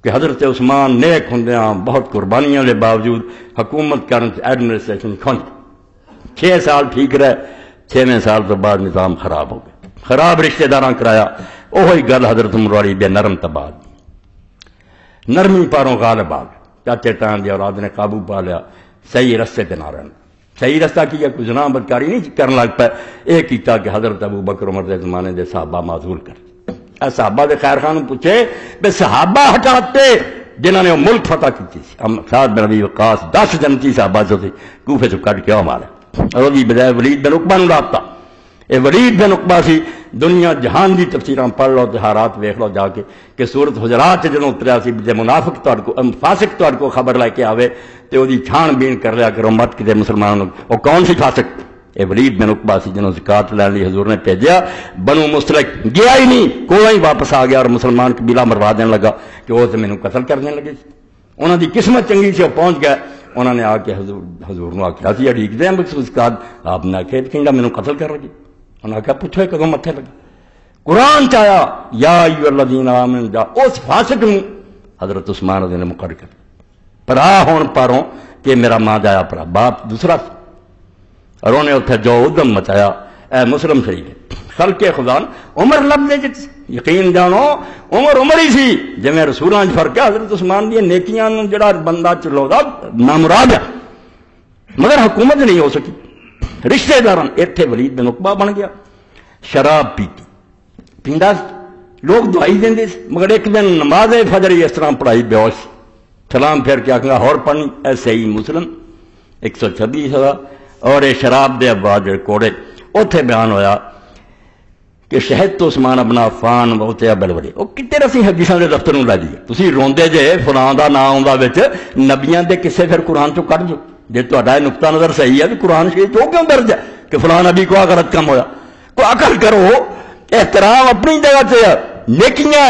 کہ حضرت عثمان نیک ہوندیاں بہت قربانیاں دے باوجود حکومت کرن ایڈمنسٹریشن کھنڈ 6 سال ٹھیک رہے، 6ویں سال تو بعد نظام خراب ہو گیا، خراب رشتہ داراں کرایا۔ وہی گل حضرت عمر والی بے نرم تباد، نرمی پاروں غالب آ گئے، چاچے تان دی اولاد نے قابو پا لیا، صحیح رستے پہ نہ رہنا۔ صحیح رستہ کیا؟ کوئی جناح بدکاری نہیں کرنے لگ پائے، یہ کیتا کہ حضرت ابو بکر عمر دے زمانے دے صحابہ معذور کر صحابہ دے خیر خان پوچھے بے صحابہ ہٹاتے جنہوں نے وہ ملک فتح کی تھی، سعد بن ابی وقاص 10 جنتی صحابہ جو تھی کوفے سے کٹ کے مارے، اور وہی بجائے ولید بن عقبہ نو لاتا۔ یہ ولید بن عقبہ سی، دنیا جہان دی تفسیراں پڑھ لو تہارات ویکھ لو جا کے کہ سورت حجرات جدوں اتریا سی جے منافق تہاڈے کو فاسق تہاڈے کو خبر لے کے آوے تے اودی چھان بین کر لیا کرو مت کتے مسلمانوں وہ کون سی فاسق؟ یہ ولید بن عقبہ سی جنہوں زکات لین لئی حضور نے بھیجیا، بنو مستلق گیا ہی نہیں، کوئی ہی واپس آ گیا اور مسلمان قبیلہ مروا دینے لگا کہ وہ تو مینوں قتل کرنے لگے۔ انہوں دی قسمت چنگی سی، وہ پہنچ گئے، انہوں نے آ کے حضور نو آخیا سی اڈیک دیں زکات، آپ نے آخیا کہ مینوں قتل کر لگے، انہوں نے آخیا پوچھو کدوں متھے لگے؟ قرآن چایا یا ایھا الذین آمنوا جا اس فاسق نو حضرت عثمان رضی اللہ عنہ مقرر کر پرا ہون پاروں کہ میرا ماں جایا پرا باپ دوسرا سی، اور انہیں اتنے جو ادم مچایا۔ اے مسلم شریف خلق خدا عمر لفظ یقین جانو عمر عمر ہی سی، جی میں رسولاں فرق ہے، حضرت عثمان دی نیکیاں جڑا بندہ چلودا نامراد ہے، مگر حکومت نہیں ہو سکی۔ رشتہ داراں اتنے ولید بن عقبہ بن گیا، شراب پیتی پیندا لوگ دعائی دیں مگر ایک دن نماز فجر اس طرح پڑھائی بیوش سلام پھر کے آخنا اور پڑھنی ایسے ہی مسلم 126 ہوا، اور یہ شراب دے ابواب کوڑے اتنے بیان ہویا کہ شہد تو عثمان ابن عفان بہت بلوڑے وہ کتنے رسی حدیثاں دے دفتر نو لا دیے تسی روندے جے فلاں دا نام آوندا وچ نبیاں دے قصے پھر قرآن چوں کڈ جو جے تہاڈا نقطہ نظر صحیح ہے کہ قرآن شریف تو کیوں درج ہے کہ فلاں نبی کو غلط کام ہویا؟ کو عقل کرو، احترام اپنی جگہ سے ہے، نیکیاں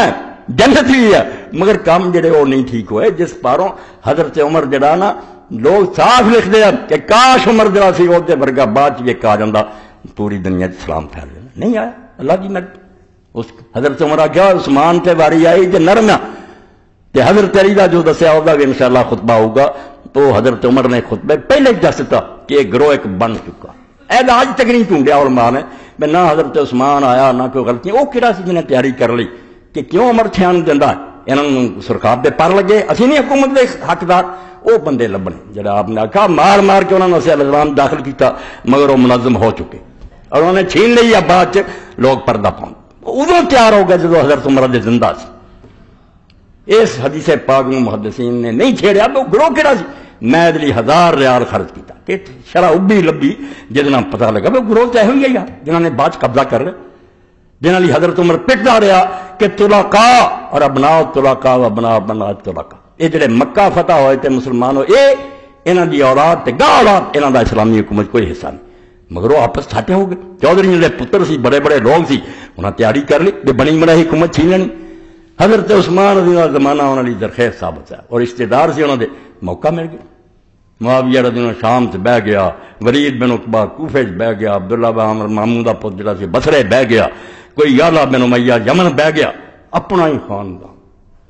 جنت بھی ہے، مگر کام جڑے وہ نہیں ٹھیک ہوئے۔ جس پاروں حضرت عمر جڑا نا لوگ صاف لکھ دیا کہ کاش عمر جڑا سی وہ ورگا بعد چ آ جاتا پوری دنیا اسلام پھیل جانا، نہیں آیا اللہ کی مرضی۔ اس حضرت عمر آخیا عثمان تے واری آئی جو نرم تے حضرت علی دا جو دسیا ہوگا بھی انشاءاللہ خطبہ ہوگا، تو حضرت عمر نے خطبے پہلے دس دیتا کہ ایک گروہ ایک بن چکا۔ اے آج تک نہیں ٹونڈیا علماء نے میں نہ حضرت عثمان آیا نہ کوئی غلطی، وہ کہڑا سی جنہیں تیاری کر لی کہ کیوں عمر چھان دینا ہے، انہوں نے سرخاب دے پر لگے اسی نہیں حکومت دے حقدار، وہ بندے لبنے جڑا آپ نے آخا مار مار کے انہوں نے اسے الزام داخل کیتا مگر وہ منظم ہو چکے اور انہوں نے چھین لی، اب بعد لوگ پردہ پاؤں ادو تیار ہو گئے جب حضرت عمر دے زندہ سی۔ اس حدیث پاک میں محدثین نے نہیں چھیڑیا وہ گروہ کہڑا سی، میں دلی 1000 ریال خرچ کیتا کہ شرح ابھی لبھی جہاں پتہ لگا وہ گروہ تو یہ ہی ہے جنہوں نے بعد قبضہ کر رہے، جنہوں نے حضرت عمر پٹتا رہا کہ طلقاء اور ابناء طلقاء و ابناء بنات طلقاء، یہ جڑے مکہ فتح ہوئے تھے مسلمان ہو یہ انہوں دی اولاد تے گاہ اولاد انہوں دا اسلامی حکومت کوئی حصہ نہیں، مگر وہ آپس تھاٹے ہو گئے۔ چودھری دے پتر سی، بڑے بڑے لوگ سی، انہوں نے تیاری کر لی کہ بنی بنائی حکومت چھین لینی۔ حضرت عثمان رضی اللہ زمانہ انہوں نے درخیز ثابت ہے اور رشتے دار سے انہوں نے موقع مل گیا۔ معاویہ رضی اللہ شام سے بہ گیا، ولید بن عقبہ کوفے بہ گیا، عبداللہ بن عمر مامون دا پتر جڑا سی بصرے بہ گیا، کوئی یعلا بن امیہ یمن بہ گیا، اپنا ہی خاندان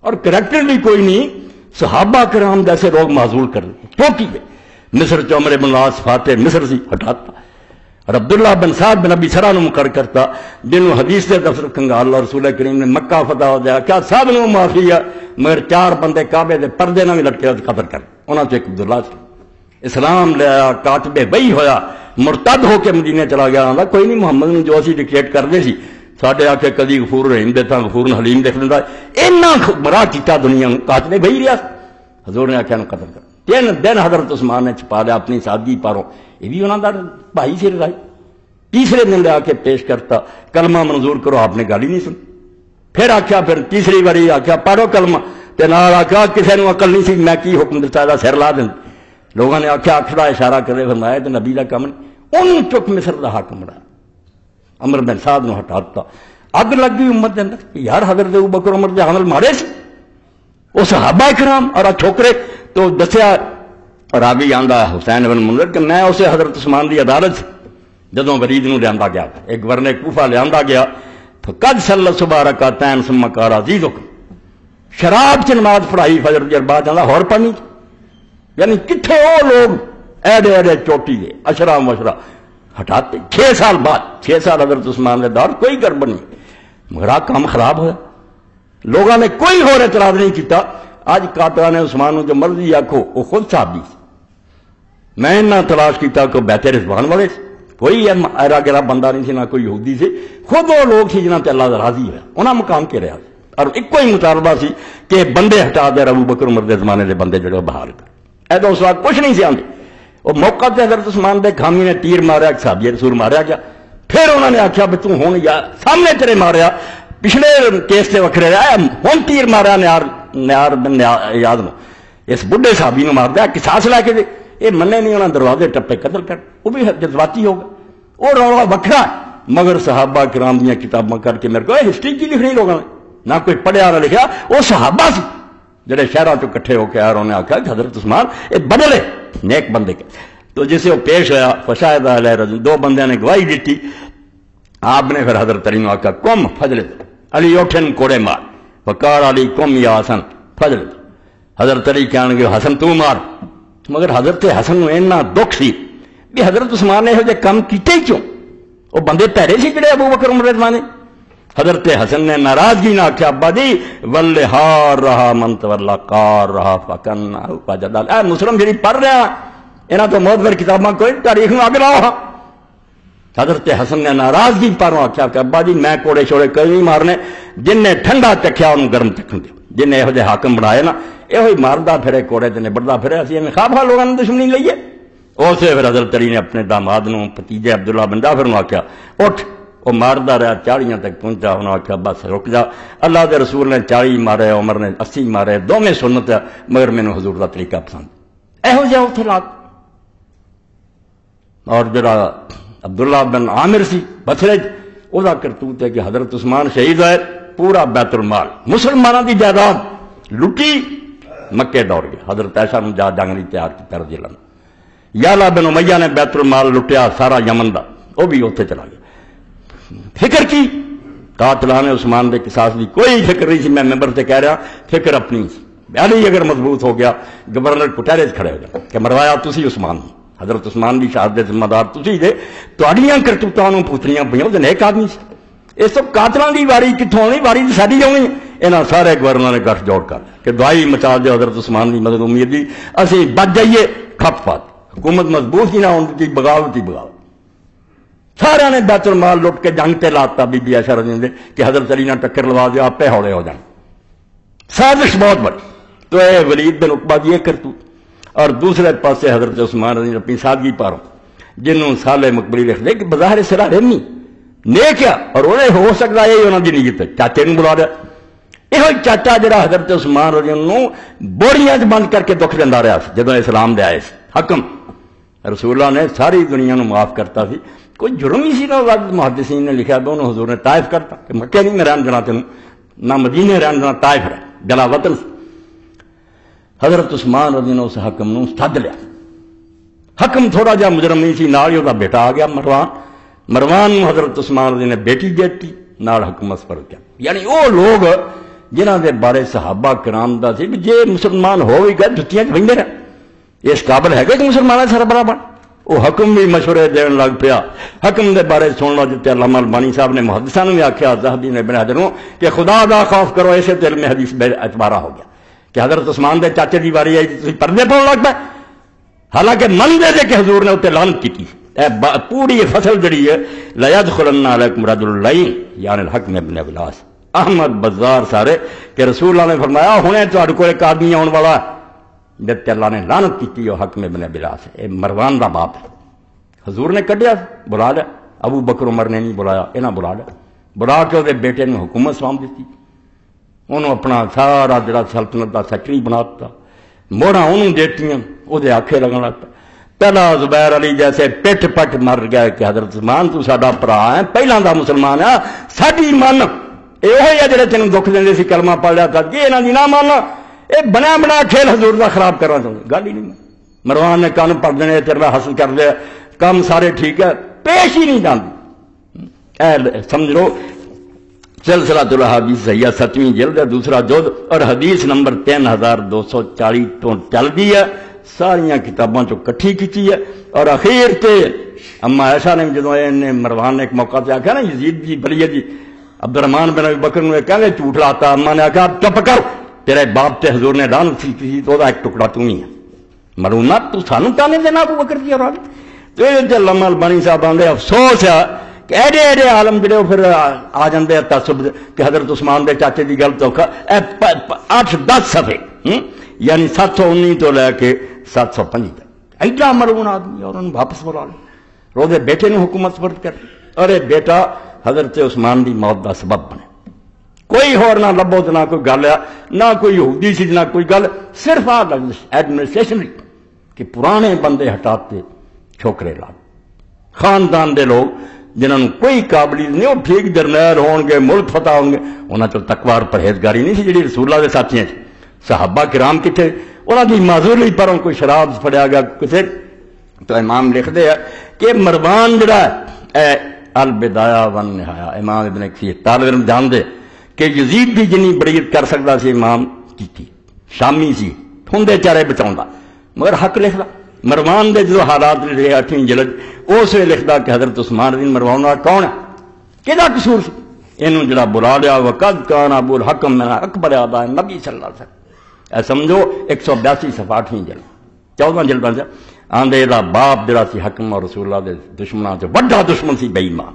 اور کریکٹر بھی کوئی نہیں۔ صحابہ کرام جیسے لوگ معزول کر رہے کیوں کی مصر چ عمر بن العاص فاتح مصر سی ہٹاتا اور عبداللہ بن سعد بن ابی سرا مقرر کرتا جنہوں حدیث سے دفتر کنگا اللہ رسول کریم نے مکہ فتح ہو جایا کیا سب نے معافی ہے، مگر 4 بندے کعبے دے پردے نہ بھی لٹکے قتل کر انہوں سے ایک عبداللہ سی، اسلام لے آیا کاتب وہی ہویا مرتد ہو کے مدینے چلا گیا، آندا کوئی نہیں محمد نے جو اسی ڈکٹیٹ کرتے سی ساڈے آ کے کدی غفور رحیم دیتا غفور حلیم دیکھ لینا اینا گمراہ کیتا دنیا کاتب وہی رہا، حضور نے آخیا قتل کر 3 دن حضرت عثمان نے چھپا لیا اپنی سادگی پاروں، یہ بھی انہوں کا بھائی سے رضائی۔ تیسرے دن لے آ کے پیش کرتا کلمہ منظور کرو، آپ نے گالی نہیں سنی، پھر آخیا پھر تیسری باری آخیا پڑھو کلمہ تے نال آخیا کسی نے عقل نہیں سی میں کی حکم دیتا ہے سر لا دیں، لوگوں نے آخیا اکھڑا اشارہ کرے فرمایا تو نبی کا کم نہیں، ان چک مصر کا حاکم بنایا، عمر بن سعد نے ہٹاتا، اگ لگ گئی امت کے اندر یار حضرت ابوبکر عمر دے حمل مارے سی وہ صحابہ کرام اور چھوکرے تو دسیا راوی آندا حسین بن منذر کہ میں اسے حضرت عثمان دی عدالت سے جدوں ولید نو لیا گیا ایک ورنے کوفہ لیا گیا تو قد صلی صبح رکعتین ثم قال عزیزک شراب چ نماز پڑھائی فجر دی بعد جانا ہور پڑھنی، یعنی کتنے وہ لوگ ایڈے ایڈے چوٹی دے اشرا مشرا ہٹاتے 6 سال بعد 6 سال حضرت عثمان کے دور کوئی گڑبڑ نہیں، مگر کام خراب ہوا، لوگوں نے کوئی اور اعتراض نہیں کیتا۔ آج قاتلہ نے عثمان جو مرضی آکھو وہ خود صحابی سی، میں نہ تلاش کیتا کہ بیت رضوان والے کوئی ایرا گرا بندہ نہیں سی، نہ کوئی یہودی سے، خود وہ لوگ سی جنہاں تے اللہ راضی ہوا، انہاں مقام کے رہا اور ایک ہی مطالبہ سی کہ بندے ہٹا دے ابو بکر عمر دے زمانے دے بندے جڑے بحال کر، ایدو اس وقت کچھ نہیں سی آندے۔ وہ موقع تے حضرت عثمان دے کھامی نے تیر ماریا، ایک صحابی رسول ماریا گیا، پھر انہوں نے آخیا بھی تو ہون یا سامنے تیرے ماریا، پچھلے کیس سے وکھرے رہا ہوں تیر ماریا نیار بن یاد نو، اس بڈھے صحابی نو مار دیا، قصاص لے کے دے، یہ منے نہیں، انہوں نے دروازے ٹپے قتل کر، وہ بھی جذباتی ہوگا، وہ رولا وکھرا، مگر صحابہ کرام دیاں کتاباں کر کے میرے کو ہسٹری کی لکھنی لوگوں نے، نہ کوئی پڑھیا نہ لکھا، وہ صحابہ سی جڑے شہروں چ کٹھے ہو کے آئے، انہوں نے آخیا کہ حضرت عثمان یہ بدلے نیک بندے کے، تو جسے وہ پیش ہوا فشاہد علیہ رجل، 2 بندیاں نے گواہی دیتی، آپ نے پھر حضرت علی نے آخیا کم فضلت، علی اٹھن کوڑے مار، وقال علی کم یا حسن فضلت، حضرت علی کہنے گے حسن تو مار، مگر حضرت حسن نو اینا دکھ سی بھی حضرت عثمان نے یہ جے کام کیتے ہی کیوں، وہ بندے پیرے سی جڑے ابو بکر عمر زمانے۔ حضرت حسن نے ناراضگی نہ آخیا ابا جی ولے ہار رہا من تولا کار رہا فکن وجدال، اے مسلم جی پڑھ رہا یہاں تو معتبر کتاباں کوئی تاریخ میں اگ لاؤ۔ حضرت حسن نے ناراضگی پر آخیا کہ ابا جی میں کوڑے شوڑے کوئی نہیں مارنے، جن نے ٹھنڈا چکھیا انہوں گرم چکھن دو، جن نے یہ حاکم بنائے نا یہ ماردا پھرے کوڑے تے نبڑدا پھرے، اسی میں خواہ لوگوں نے دشمنی لئیے۔ اسے پھر حضرت علی نے اپنے داماد نو بھتیجے عبداللہ بن جعفر نو آخیا اٹھ، وہ ماردا رہا 40 تک پہنچا، انہوں نے آخیا بس رک جا، اللہ دے رسول نے 40 مارے، عمر نے 80 مارے، دونوں سنت ہے، مگر مینوں حضور دا طریقہ پسند، یہو جہا اتنے لات۔ اور جڑا عبداللہ بن عامر سی بچڑے وہ کرتوت ہے کہ حضرت عثمان شہید ہوئے، پورا بیت المال مسلمانوں کی جائیداد لٹی، مکے دوڑ گئے، حضرت عائشہ نے جا جنگ نہیں تیار کی رضی اللہ عنہ، یالا بن امیہ نے بیت المال لٹیا سارا یمن دا، وہ بھی اتنے چلا گیا۔ فکر کی قاتلہ نے عثمان دے قصاص دی کوئی فکر نہیں سی، میں ممبر سے کہہ رہا فکر اپنی سی، علی اگر مضبوط ہو گیا گورنر کٹہرے کھڑے ہو گیا کہ مروایا تسی عثمان، حضرت عثمان کی شہادت دے ذمہ دار تسی جے، تہاڈیاں کرتوتاں نوں پوتریاں پئیاں، تے نیک آدمی سی، اس تو قاتلاں دی واری کتھوں آنی، واری تے ساڈی آنی۔ انہاں سارے گورنر نے گٹھ جوڑ کر کہ دعائی مچا دے حضرت عثمان دی مدد امید دی، اسی بچ جائیے کھپ پات، حکومت مضبوط ہی نہ ہون دی، بغاوت ہی بغاوت۔ سارے نے بیت المال لٹ کے جنگ تے لاتا، بی بی عائشہ رضی اللہ عنہا کہ حضرت علی نے ٹکر لوا دیا، آپ پہ ہوڑے ہو جائیں، سازش بہت بڑی۔ تو اے ولید بن عقبہ دی کرتوت، اور دوسرے پاسے حضرت عثمان رضی اللہ اپنی سادگی پاروں جنہوں صالح مقبری لکھ دے کہ بظاہر سرا رحمی نیک ہے، اور انہیں ہو سکتا ہے انہوں کی نیت ہے، چاچے نے بلا دیا، یہ چاچا جڑا حضرت عثمان رضی اللہ عنہ بوریاں بند کر کے دکھ دینا رہا جدو اسلام دے آئے، حکم رسول اللہ نے ساری دنیا نو معاف کرتا سی، کوئی جرم ہی سی نہ محدثین نے لکھا دونوں حضور نے طائف کرتا کہ مکہ نہیں میں رہن دینا تینوں، نہ مدینے رہن دینا، طائف رہ گلا وطن۔ حضرت عثمان رضی اللہ عنہ اس حکم نو سد لیا، حکم تھوڑا جا مجرم نہیں سی، نال ہی وہ بیٹا آ گیا مروان نو حضرت عثمان رضی نے بیٹی دیتی، نال حکم سپر کیا۔ یعنی وہ لوگ جنہاں دے بارے صحابہ کرام دا سی جے مسلمان ہو بھی گئے جتیاں بہندے رہے، اس قابل ہے کہ مسلمانوں سربراہ بن، وہ حکم بھی مشورے دین لگ پیا، حکم دے بارے سن لو جتے علامہ البانی صاحب نے محدثاں نے آخیا، ذہبی نے ابن حجر کہ خدا دا خوف کرو، اسے تے علم حدیث بے اعتبارہ ہو گیا کہ حضرت عثمان دے چاچے دی واری آئی تسی پردے پاؤ لگ پے، حالانکہ منتے تھے کہ حضور نے اتنے لعنت کی، پوری فصل جڑی ہے لا يدخلن علیکم رجل اللعین یعنی الحکم ابن ابلاس، احمد بزار سارے کہ رسول اللہ نے فرمایا ہنے تہاڈے کول ایک آدمی آن والا جب اللہ نے لعنت کی، وہ حکم ابن ابلاس ہے، مروان دا باپ ہے، حضور نے کڈیا بلا لیا، ابو بکر عمر نے نہیں بلایا، انہاں بلا لیا، بلا کے وہ بیٹے نے حکومت سونپ دیتی، انہوں اپنا سارا جڑا سلطنت دا سیکٹری بنا دیتا، موڑاں انہوں دیتیاں، وہ دے آکھے لگن لگ پا، پہلا زبیر علی جیسے پٹ پٹ مر گیا کہ حضرت عثمان تو ساڈا بھرا ہے، پہلا دا مسلمان ہے، ساڈی من یہ ہے جڑے تینوں دکھ دیندے سی کلمہ پڑھ لیا کر کے انہاں دی نہ مان، یہ بنا بنا کھیل حضور دا خراب کرنا چاہتے، گل ہی نہیں۔ مروان نے کن پڑھ دینے تیرا حاصل کر دیا، کام سارے ٹھیک ہے، پیش ہی نہیں جانتے۔ سمجھ لو سلسلۃ الاحادیث صحیحہ 7ویں جلد ہے، دوسرا جلد، اور حدیث نمبر 3240 تو چل دی ہے، ساریاں کتاباں چو کٹھی کی ہے۔ اور اخیر تے اما عائشہ نے جدوں مروان نے ایک موقع تے آکھا نا یزید جی بلیہ جی عبد الرحمن بن ابی بکر نے کہنے جھوٹ لاتا، اما نے آکھا چپ کر، تیرے باپ تے حضور نے لعنت کی تو دا ایک ٹکڑا تو ہی ہے، ملونا تو سانو تانے دینا ابو بکر جی اور تو یہ علامہ البانی صاحب آندے افسوس ہے کہ ایڈے ایڈے عالم جڑے پھر آ جاندے تعصب کہ حضرت عثمان دے چاچے دی گل تو 8-10 صفحے یعنی 719 تو لے کے 705 تک ایڈا ملعون آدمی، اور انہوں واپس بلا لے روزے بیٹے نے حکومت سپرد کر ارے بیٹا حضرت عثمان دی موت دا سبب بنے، کوئی ہور نہ لبو تو نہ کوئی گل ہے، نہ کوئی یہودی سی نہ کوئی گل، صرف ایڈمنسٹریشن کہ پرانے بندے ہٹاتے چھوکرے لا خاندان دے لوگ جنہوں نے کوئی قابلیت نہیں، وہ ٹھیک جرنیل ہون گے، ملک فتح ہوں گے، انہوں نے تقوار پرہیزگاری نہیں سی جڑی رسول اللہ دے ساتھیاں صحابہ کرام کتنے انہوں کی معذوری پر کوئی شراب پڑیا گیا کسی تو امام لکھتے ہیں کہ مروان جڑا ہے البدایہ والنہایہ امام ابن کثیر طالب علم جان دے کہ یزید بھی جنی بڑیت کر سکتا سی امام کی تھی، شامی سی ٹھنڈے چارے بچاؤں مگر حق لکھدا مروان دے جو حالات لکھے 8ویں جلد اس ویلے لکھدا کہ حضرت عثمان بن مروان کون ہے، کہدا قصور سی، اینوں جڑا بلا لیا وقد کان ابو الحکم من اکبر اعداء نبی صلی اللہ علیہ وسلم، اے سمجھو 182 صفحہ 8ویں جلد 14 جلداں سے آندے دا باپ جڑا سی حکم اور رسول اللہ دے دشمناں چ بڑا دشمن سی بے ایمان،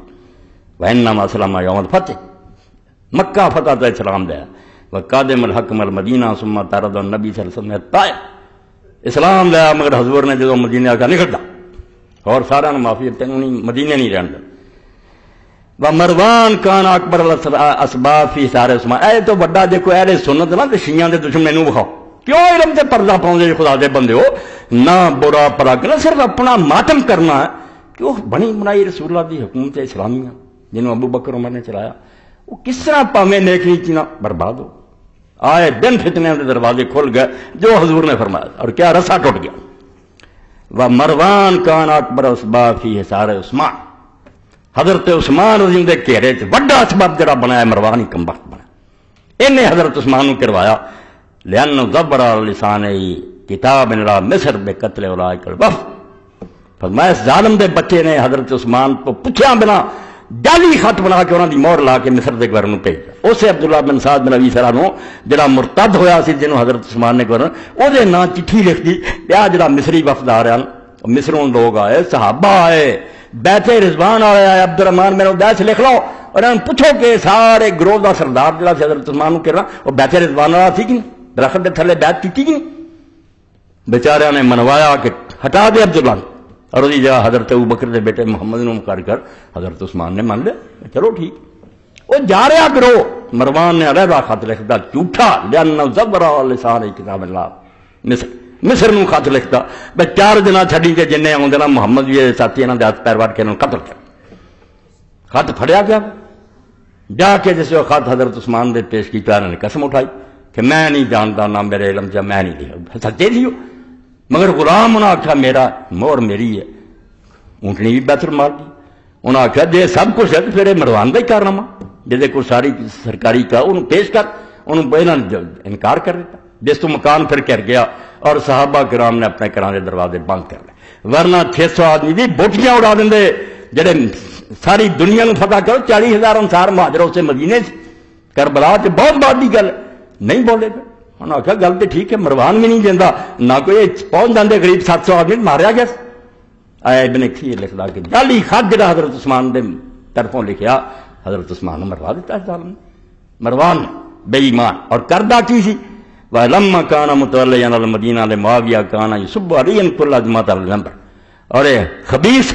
وانما اسلم یوم الفتح مکہ فتح تو اسلام دے وقادم الحکم المدینہ ثم طرد النبی صلی اللہ علیہ وسلم طائف اسلام لیا مگر حضور نے جدو مدینے آگا نکلتا اور سارا معافی تینوں نہیں مدینے نہیں رہن دے مروان کان اکبر الاسباب فی سارے عثمان، اے تو بڑا دیکھو اہل سنت نا شیعہ دے دشمن نوں بخاؤ کیوں علم تے پردہ پاؤں دے خدا دے بندے ہو نہ برا پرا کرنا صرف اپنا ماتم کرنا ہے کہ وہ بنی بنائی رسول اللہ دی حکومت اسلامیہ جنہوں ابو بکر عمر نے چلایا وہ کس طرح پاویں نیکی چینا برباد ہو آئے دن فتنے دے دروازے کھل گئے جو حضور نے فرمایا اور کیا رسا ٹوٹ گیا وہ مروان کان اکبر اسباب فی حصار عثمان، حضرت عثمان رضی اللہ کے گھیرے وڈا اسباب جڑا بنایا مروان ہی کم وقت بنا انہیں حضرت عثمان نے کروایا لأنه ضبر لسانه کتاب الى مصر بے قتل اولئک الوفد، فرمایا اس ظالم دے بچے نے حضرت عثمان کو پوچھا بنا جعلی خط بنا کے انہوں دی مہر لا کے مصر دے گورنر بھیجا، اسے عبداللہ بن سعد بن ابی سرح نو جڑا مرتد ہویا سی جنوں حضرت عثمان نے گورنر او دے نا چٹھی لکھ دی یا جڑا مصری وفد آ رہا مصروں لوگ آئے صحابہ آئے بیت رضوان آئے عبد الرحمن میرے داس لکھ لو اور انہوں پوچھو کہ سارے گروہ دا سردار جڑا سی حضرت عثمان نو کہنا وہ بیت رضوان والا سی کہ نہیں، درخت دے تھلے بیعت کی کہ نہیں، بیچارے نے منوایا کہ ہٹا دے عبداللہ اور وہی جگہ حضرت ابوبکر دے بیٹے محمد نو مقرر کر حضرت عثمان نے مان لیا چلو ٹھیک وہ جا رہا کرو مروان نے علیحدہ خط لکھتا جھوٹا لأنہ ضبر لسان کتاب اللہ مصر نو خط لکھتا بے 4 دن چھڈی کے جنہیں آؤں نا محمد بھی ساتھی انہوں نے ہاتھ پیر وٹ کے انہوں قتل کر خط پھڑیا گیا جا کے جس خط حضرت عثمان دے پیش کیا انہوں نے قسم اٹھائی کہ میں نہیں جانتا نہ میرے علم سے میں نہیں لکھا سچے تھی مگر غلام انہوں نے آخیا میرا مور میری ہے اونٹنی بھی بہتر مار دی انہوں نے آخیا جی سب کچھ ہے تو پھر مروان کا ہی کارنامہ جیسے کوئی ساری سرکاری کا انہوں پیش کر انہوں پہلے انکار کر دیتا جس تو مکان پھر کر گیا اور صحابہ کرام نے اپنے گھروں کے دروازے بند کر لے ورنہ 600 آدمی بھی بوٹیاں اڑا دیں جڑے ساری دنیا کو فتح کرو 40,000 انصار مہاجر سے مدینے سے کربلا سے بہت بات کی گل نہیں بولے پھر انہوں نے آخیا گل تو ٹھیک ہے مروان بھی نہیں دینا نہ کوئی پہنچ جاتے قریب 700 آدمی ماریا گیا آیا ابن کثیر لکھتا کہ جعلی خط جڑا حضرت عثمان دے طرفوں لکھیا حضرت عثمان نے مروا دیتا ہے ظالم مروان بے ایمان اور کردہ کی سی وَلَمَّا كَانَ مُتَوَلِّيًا عَلَى الْمَدِينَةِ لِمُعَاوِيَةَ كَانَ يُصِبُّ عَلِيًّا كُلَّ جُمْعَةٍ عَلَى الْمِنبَرِ اور خبیث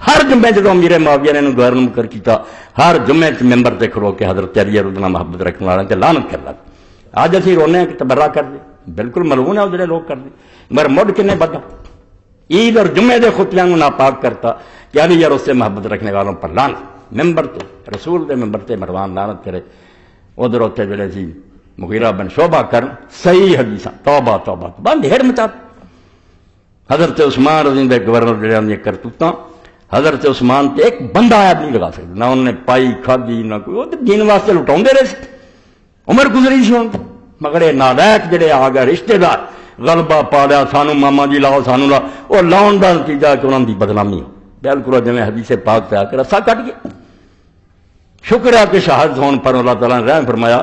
ہر جمعے جدو امیر معاویہ نے گورنر مقرر کیتا ہر جمعے ممبر تے کھلو کے حضرت علی رضی اللہ محبت رکھنے والے تے لعنت کر لگا آج اسی رونے ہیں کہ تبرہ کر دے بالکل ملعون ہے وہ جڑے لوگ کر دے مگر مڈ کنے بدا عید اور جمعے دے خطبے کو ناپاک کرتا کہ علی اور اس سے محبت رکھنے والوں پر لعنت ممبر تے رسول دے ممبر تے مروان لعنت کرے ادھر ہوتے جڑے سی مغیرہ بن شعبہ کرن صحیح حدیثاں توبہ بند ہیر مچا حضرت عثمان رضی اللہ گورنر جڑے نے کرتوتاں حضرت عثمان تے ایک بندہ عیب نہیں لگا سکتا، نہ انہوں نے پائی کھادی نہ کوئی، وہ تے دین واسطے لٹاؤندے رہے سی، عمر گزری سی ہوں، مگر یہ نالائق جڑے آ گئے رشتے دار غلبہ پا لیا، سانو ماما جی لاؤ سانو لاؤ، وہ لاؤن کا نتیجہ کہ انہوں کی بدنامی ہو، بالکل جی حدیث پاک پہ آ کے رسا کٹ گیا۔ شکر ہے کہ شہادت ہون پر اللہ تعالیٰ نے رحم فرمایا